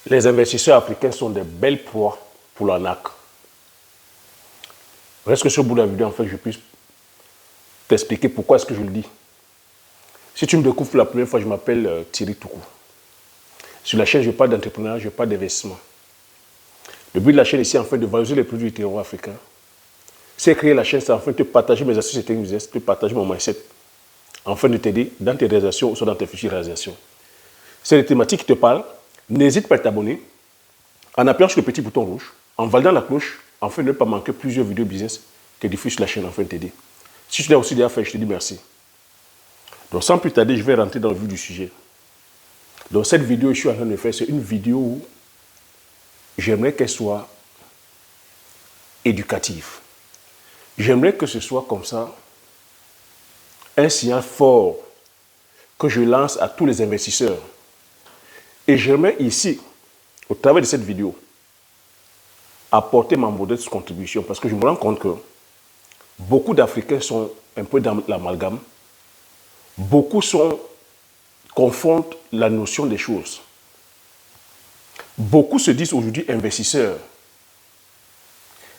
Les investisseurs africains sont des belles proies pour l'arnaque. Reste que ce bout de la vidéo, en fait, je puisse t'expliquer pourquoi est-ce que je le dis. Si tu me découvres pour la première fois, je m'appelle Thierry Toukou. Sur la chaîne, je parle d'entrepreneuriat, je parle d'investissement. Le but de la chaîne ici, en fait, de valoriser les produits du terroir africain. C'est créer la chaîne, c'est en fait de partager mes astuces et techniques, de partager mon mindset, afin de t'aider dans tes réalisations ou dans tes futures réalisations. C'est les thématiques qui te parlent. N'hésite pas à t'abonner en appuyant sur le petit bouton rouge, en validant la cloche, afin de ne pas manquer plusieurs vidéos business que diffuse sur la chaîne, afin de t'aider. Si tu l'as aussi déjà fait, je te dis merci. Donc sans plus tarder, je vais rentrer dans le vif du sujet. Donc cette vidéo que je suis en train de faire, c'est une vidéo où j'aimerais qu'elle soit éducative. J'aimerais que ce soit comme ça un signal fort que je lance à tous les investisseurs. Et j'aimerais ici, au travers de cette vidéo, apporter ma modeste contribution parce que je me rends compte que beaucoup d'Africains sont un peu dans l'amalgame. Beaucoup confondent la notion des choses. Beaucoup se disent aujourd'hui investisseurs.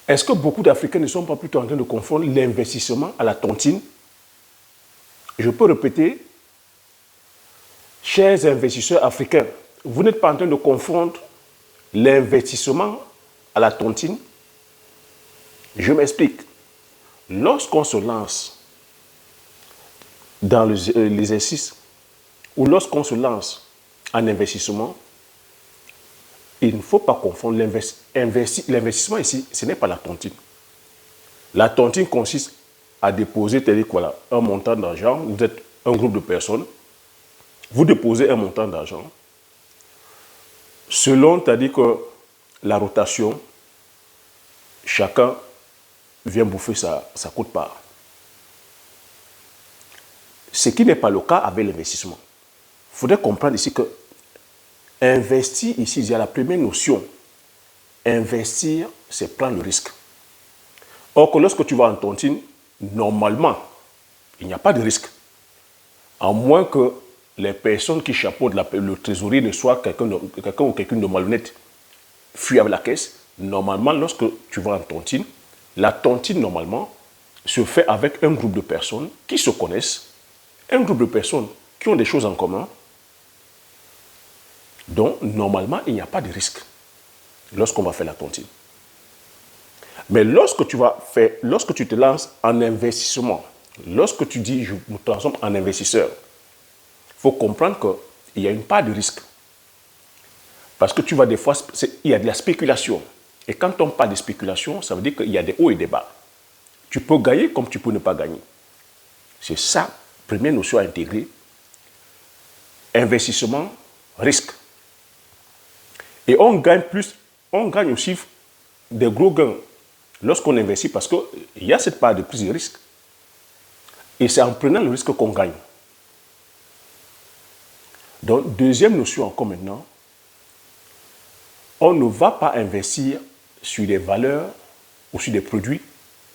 Est-ce que beaucoup d'Africains ne sont pas plutôt en train de confondre l'investissement à la tontine? Je peux répéter, chers investisseurs africains, vous n'êtes pas en train de confondre l'investissement à la tontine? Je m'explique. Lorsqu'on se lance dans l'exercice ou lorsqu'on se lance en investissement, il ne faut pas confondre l'investissement ici, ce n'est pas la tontine. La tontine consiste à déposer, voilà, un montant d'argent. Vous êtes un groupe de personnes, vous déposez un montant d'argent. Selon, c'est-à-dire que la rotation, chacun vient bouffer sa quote-part. Ce qui n'est pas le cas avec l'investissement. Il faudrait comprendre ici que investir ici, il y a la première notion. Investir, c'est prendre le risque. Or que lorsque tu vas en tontine, normalement, il n'y a pas de risque. À moins que les personnes qui chapeautent le trésorier ne soient quelqu'un ou quelqu'une de malhonnête, fuit avec la caisse. Normalement, lorsque tu vas en tontine, la tontine, normalement, se fait avec un groupe de personnes qui se connaissent, un groupe de personnes qui ont des choses en commun. Donc, normalement, il n'y a pas de risque lorsqu'on va faire la tontine. Mais lorsque tu te lances en investissement, lorsque tu dis je me transforme en investisseur, il faut comprendre qu'il y a une part de risque. Parce que tu vas des fois, il y a de la spéculation. Et quand on parle de spéculation, ça veut dire qu'il y a des hauts et des bas. Tu peux gagner comme tu peux ne pas gagner. C'est ça, première notion à intégrer. Investissement, risque. Et on gagne aussi des gros gains lorsqu'on investit parce qu'il y a cette part de prise de risque. Et c'est en prenant le risque qu'on gagne. Donc, deuxième notion encore maintenant, on ne va pas investir sur des valeurs ou sur des produits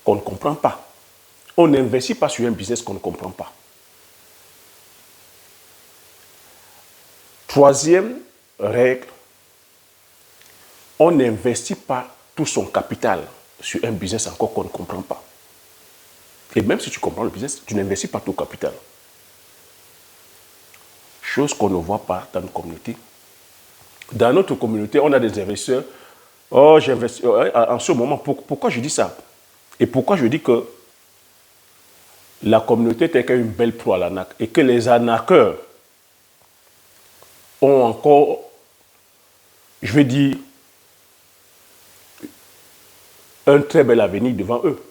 qu'on ne comprend pas. On n'investit pas sur un business qu'on ne comprend pas. Troisième règle, on n'investit pas tout son capital sur un business encore qu'on ne comprend pas. Et même si tu comprends le business, tu n'investis pas tout le capital. Chose qu'on ne voit pas dans nos communautés. Dans notre communauté, on a des investisseurs. Oh, j'investis. En ce moment, pourquoi je dis ça? Et pourquoi je dis que la communauté est une belle proie à l'arnaque et que les arnaqueurs ont encore, je vais dire, un très bel avenir devant eux.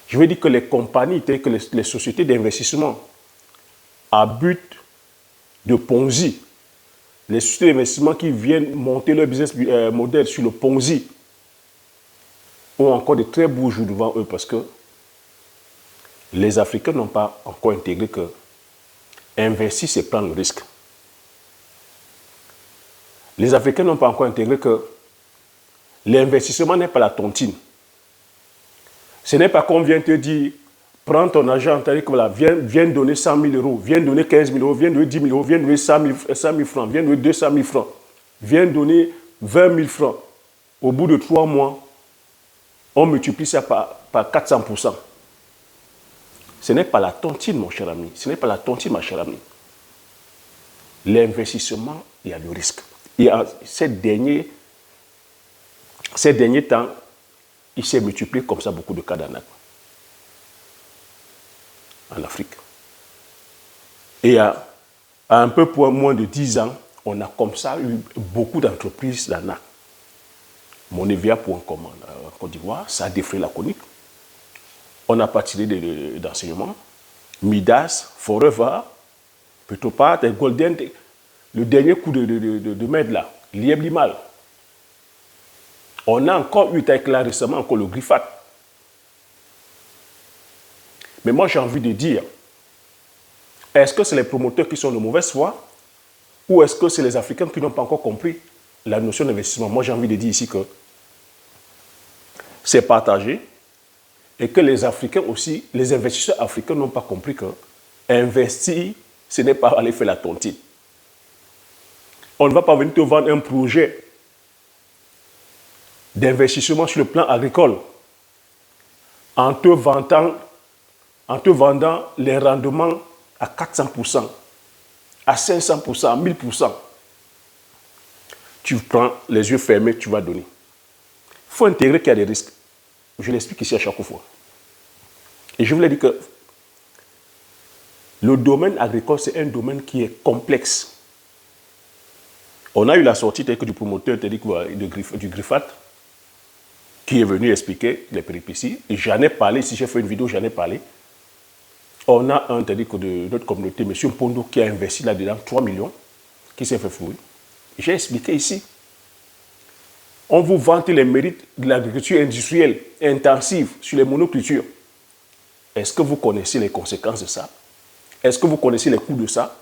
Je veux dire que les compagnies, telles que les sociétés d'investissement à but de Ponzi, les sociétés d'investissement qui viennent monter leur business model sur le Ponzi, ont encore de très beaux jours devant eux parce que les Africains n'ont pas encore intégré que investir, c'est prendre le risque. Les Africains n'ont pas encore intégré que l'investissement n'est pas la tontine. Ce n'est pas qu'on vient te dire, prends ton argent, voilà, viens donner 100 000 euros, viens donner 15 000 euros, viens donner 10 000 euros, viens donner 100 000 francs, viens donner 200 000 francs. vient donner 20 000 francs. Au bout de 3 mois, on multiplie ça par 400%. Ce n'est pas la tontine, mon cher ami. Ce n'est pas la tontine, ma chère amie. L'investissement, il y a le risque. Et ces derniers temps, il s'est multiplié comme ça beaucoup de cas d'arnaque en Afrique. Et à un peu moins de 10 ans, on a comme ça eu beaucoup d'entreprises d'arnaque. Monevia.com en Côte d'Ivoire, ça a défrayé la chronique. On n'a pas tiré d'enseignement. Midas, Forever, Petropart, Golden, le dernier coup de maître là, Liebli-Mal. On a encore eu avec là récemment encore le Griffat. Mais moi j'ai envie de dire, est-ce que c'est les promoteurs qui sont de mauvaise foi ou est-ce que c'est les Africains qui n'ont pas encore compris la notion d'investissement? Moi j'ai envie de dire ici que c'est partagé et que les Africains aussi, les investisseurs africains n'ont pas compris que investir, ce n'est pas aller faire la tontine. On ne va pas venir te vendre un projet d'investissement sur le plan agricole en te vendant les rendements à 400%, à 500%, à 1000%. Tu prends les yeux fermés, tu vas donner. Il faut intégrer qu'il y a des risques. Je l'explique ici à chaque fois. Et je voulais dire que le domaine agricole, c'est un domaine qui est complexe. On a eu la sortie du promoteur du Griffat qui est venu expliquer les péripéties. Et j'en ai parlé, si j'ai fait une vidéo, j'en ai parlé. On a un de notre communauté, M. Pondo, qui a investi là-dedans 3 millions, qui s'est fait flouer. J'ai expliqué ici. On vous vante les mérites de l'agriculture industrielle intensive sur les monocultures. Est-ce que vous connaissez les conséquences de ça? Est-ce que vous connaissez les coûts de ça?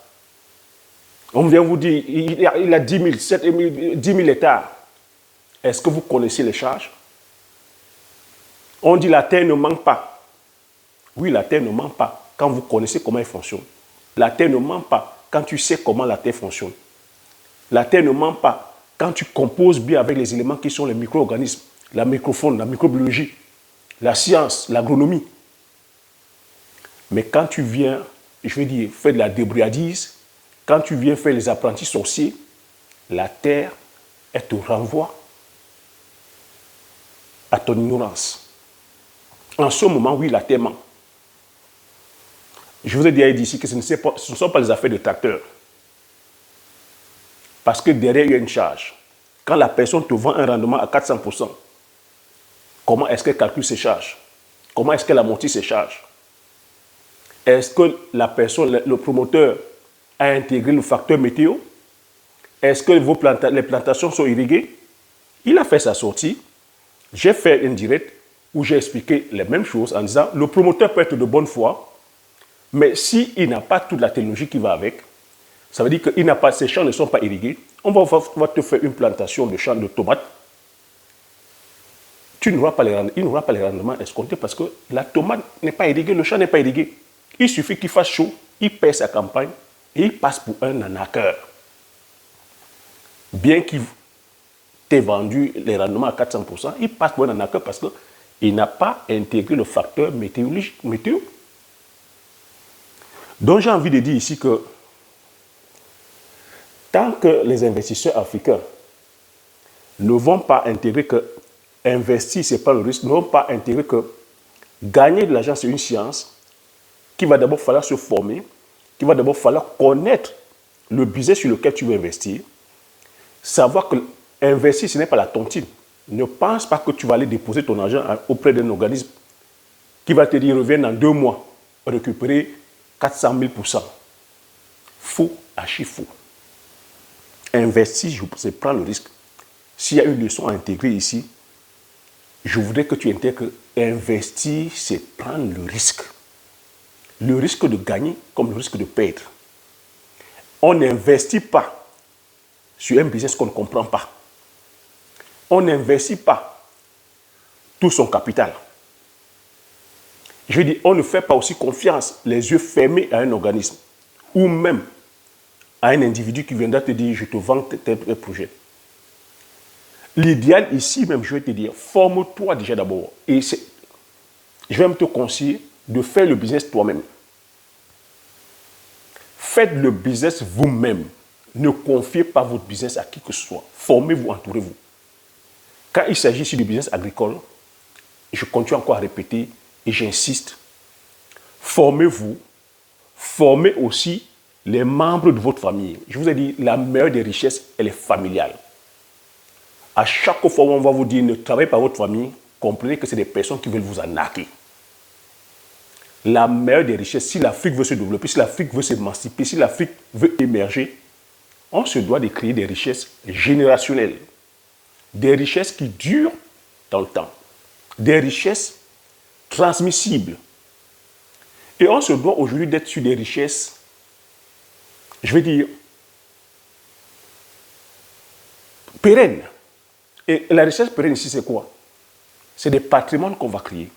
On vient vous dire, il a 10 000 hectares. Est-ce que vous connaissez les charges? On dit la terre ne manque pas. Oui, la terre ne manque pas quand vous connaissez comment elle fonctionne. La terre ne manque pas quand tu sais comment la terre fonctionne. La terre ne manque pas quand tu composes bien avec les éléments qui sont les micro-organismes, la microfaune, la microbiologie, la science, l'agronomie. Mais quand tu viens, je veux dire, faire de la débrouillardise, quand tu viens faire les apprentis sorciers, la terre, elle te renvoie à ton ignorance. En ce moment, oui, la terre manque. Je vous ai déjà dit ici que ce ne sont pas les affaires de tracteurs. Parce que derrière, il y a une charge. Quand la personne te vend un rendement à 400%, comment est-ce qu'elle calcule ses charges? Comment est-ce qu'elle amortit ses charges? Est-ce que la personne, le promoteur, a intégré le facteur météo? Est-ce que les plantations sont irriguées? Il a fait sa sortie. J'ai fait une directe où j'ai expliqué les mêmes choses en disant le promoteur peut être de bonne foi, mais s'il n'a pas toute la technologie qui va avec, ça veut dire que ses champs ne sont pas irrigués. On va te faire une plantation de champs de tomates. Il n'aura pas les rendements escomptés parce que la tomate n'est pas irriguée, le champ n'est pas irrigué. Il suffit qu'il fasse chaud, il paie sa campagne et il passe pour un arnaqueur. Bien qu'il t'ait vendu les rendements à 400%, il passe pour un arnaqueur parce qu'il n'a pas intégré le facteur météo. Donc j'ai envie de dire ici que tant que les investisseurs africains ne vont pas intégrer que investir, ce n'est pas le risque, ne vont pas intégrer que gagner de l'argent, c'est une science, qu'il va d'abord falloir se former, qu'il va d'abord falloir connaître le business sur lequel tu veux investir, savoir que investir, ce n'est pas la tontine. Ne pense pas que tu vas aller déposer ton argent auprès d'un organisme qui va te dire, reviens dans 2 mois, récupérer 400 000%. Faux, archi faux. Investir, c'est prendre le risque. S'il y a une leçon à intégrer ici, je voudrais que tu intègres investir, c'est prendre le risque. Le risque de gagner comme le risque de perdre. On n'investit pas sur un business qu'on ne comprend pas. On n'investit pas tout son capital. Je veux dire, on ne fait pas aussi confiance, les yeux fermés à un organisme ou même à un individu qui viendra te dire, je te vends tel projet. L'idéal ici même, je vais te dire, forme-toi déjà d'abord. Et je vais même te conseiller de faire le business toi-même. Faites le business vous-même. Ne confiez pas votre business à qui que ce soit. Formez-vous, entourez-vous. Quand il s'agit ici du business agricole, je continue encore à répéter et j'insiste. Formez-vous. Formez aussi les membres de votre famille. Je vous ai dit, la meilleure des richesses, elle est familiale. À chaque fois où on va vous dire ne travaillez pas votre famille, comprenez que c'est des personnes qui veulent vous arnaquer. La meilleure des richesses, si l'Afrique veut se développer, si l'Afrique veut s'émanciper, si l'Afrique veut émerger, on se doit de créer des richesses générationnelles. Des richesses qui durent dans le temps. Des richesses transmissibles. Et on se doit aujourd'hui d'être sur des richesses, je vais dire, pérennes. Et la richesse pérenne ici, c'est quoi? C'est des patrimoines qu'on va créer.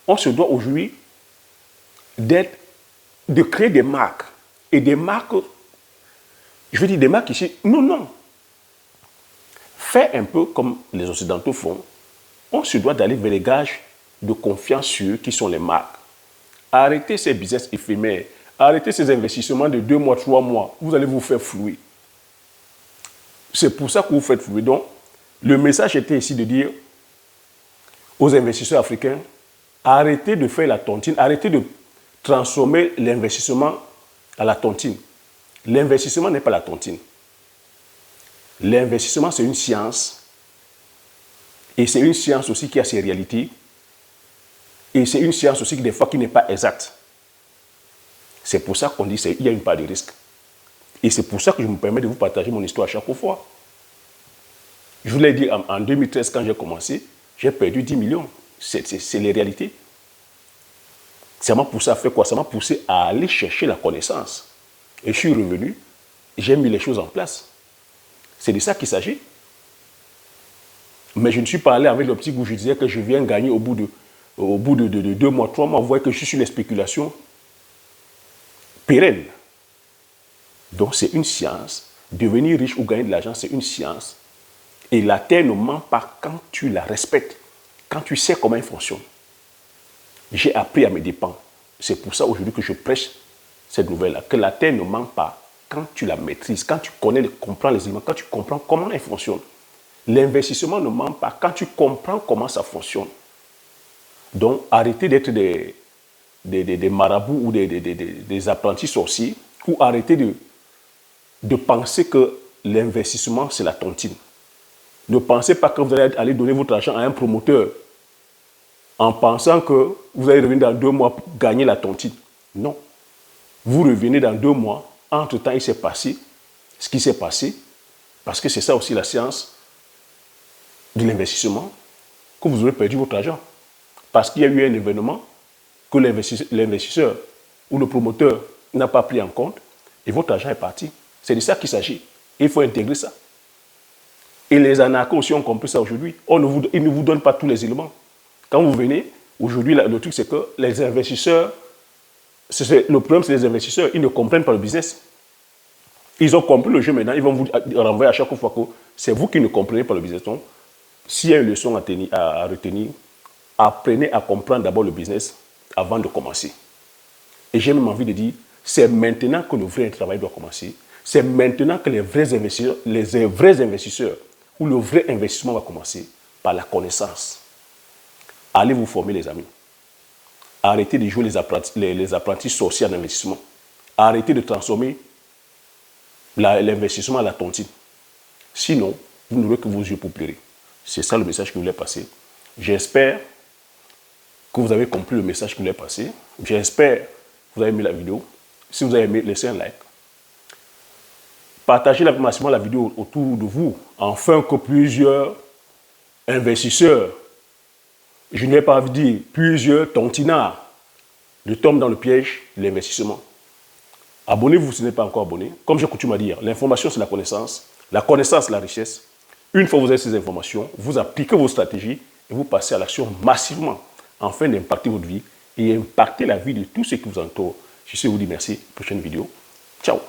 On se doit aujourd'hui de créer des marques. Et des marques, je veux dire des marques ici, non. Fais un peu comme les Occidentaux font. On se doit d'aller vers les gages de confiance sur eux qui sont les marques. Arrêtez ces business éphémères. Arrêtez ces investissements de 2 mois, 3 mois. Vous allez vous faire flouer. C'est pour ça que vous faites flouer. Donc, le message était ici de dire aux investisseurs africains, arrêtez de faire la tontine, arrêtez de transformer l'investissement à la tontine. L'investissement n'est pas la tontine. L'investissement, c'est une science. Et c'est une science aussi qui a ses réalités. Et c'est une science aussi qui, des fois, qui n'est pas exacte. C'est pour ça qu'on dit qu'il y a une part de risque. Et c'est pour ça que je me permets de vous partager mon histoire à chaque fois. Je vous l'ai dit en 2013, quand j'ai commencé, j'ai perdu 10 millions. C'est les réalités. Ça m'a poussé à faire quoi? Ça m'a poussé à aller chercher la connaissance. Et je suis revenu, j'ai mis les choses en place. C'est de ça qu'il s'agit. Mais je ne suis pas allé avec l'optique où je disais que je viens gagner au bout de 2 mois, 3 mois. Vous voyez que je suis sur les spéculations pérennes. Donc c'est une science. Devenir riche ou gagner de l'argent, c'est une science. Et la terre ne ment pas quand tu la respectes, quand tu sais comment elle fonctionne. J'ai appris à mes dépens. C'est pour ça aujourd'hui que je prêche cette nouvelle-là, que la terre ne ment pas quand tu la maîtrises, quand tu comprends les éléments, quand tu comprends comment elle fonctionne. L'investissement ne ment pas quand tu comprends comment ça fonctionne. Donc arrêtez d'être des marabouts ou des apprentis sorciers, ou arrêtez de penser que l'investissement c'est la tontine. Ne pensez pas que vous allez aller donner votre argent à un promoteur en pensant que vous allez revenir dans 2 mois pour gagner la tontine. Non. Vous revenez dans 2 mois. Entre-temps, il s'est passé ce qui s'est passé, parce que c'est ça aussi la science de l'investissement, que vous aurez perdu votre argent. Parce qu'il y a eu un événement que l'investisseur ou le promoteur n'a pas pris en compte et votre argent est parti. C'est de ça qu'il s'agit. Il faut intégrer ça. Et les anarchos aussi ont compris ça aujourd'hui. Ils ne vous donnent pas tous les éléments. Quand vous venez, aujourd'hui, le truc, c'est que les investisseurs, le problème, c'est les investisseurs, ils ne comprennent pas le business. Ils ont compris le jeu maintenant, ils vont vous renvoyer à chaque fois que c'est vous qui ne comprenez pas le business. Donc, s'il y a une leçon à retenir, apprenez à comprendre d'abord le business avant de commencer. Et j'ai même envie de dire, c'est maintenant que le vrai travail doit commencer. C'est maintenant que les vrais investisseurs ou le vrai investissement va commencer par la connaissance. Allez vous former, les amis. Arrêtez de jouer les apprentis sorciers en investissement. Arrêtez de transformer l'investissement à la tontine. Sinon, vous n'aurez que vos yeux pour pleurer. C'est ça le message que je voulais passer. J'espère que vous avez compris le message que je voulais passer. J'espère que vous avez aimé la vidéo. Si vous avez aimé, laissez un like. Partagez massivement la vidéo autour de vous, afin que plusieurs investisseurs, je n'ai pas envie de dire plusieurs tontinards, ne tombent dans le piège de l'investissement. Abonnez-vous si vous n'êtes pas encore abonné. Comme j'ai coutume à dire, l'information c'est la connaissance la richesse. Une fois que vous avez ces informations, vous appliquez vos stratégies et vous passez à l'action massivement afin d'impacter votre vie et impacter la vie de tous ceux qui vous entourent. Je sais vous dire merci. Prochaine vidéo. Ciao.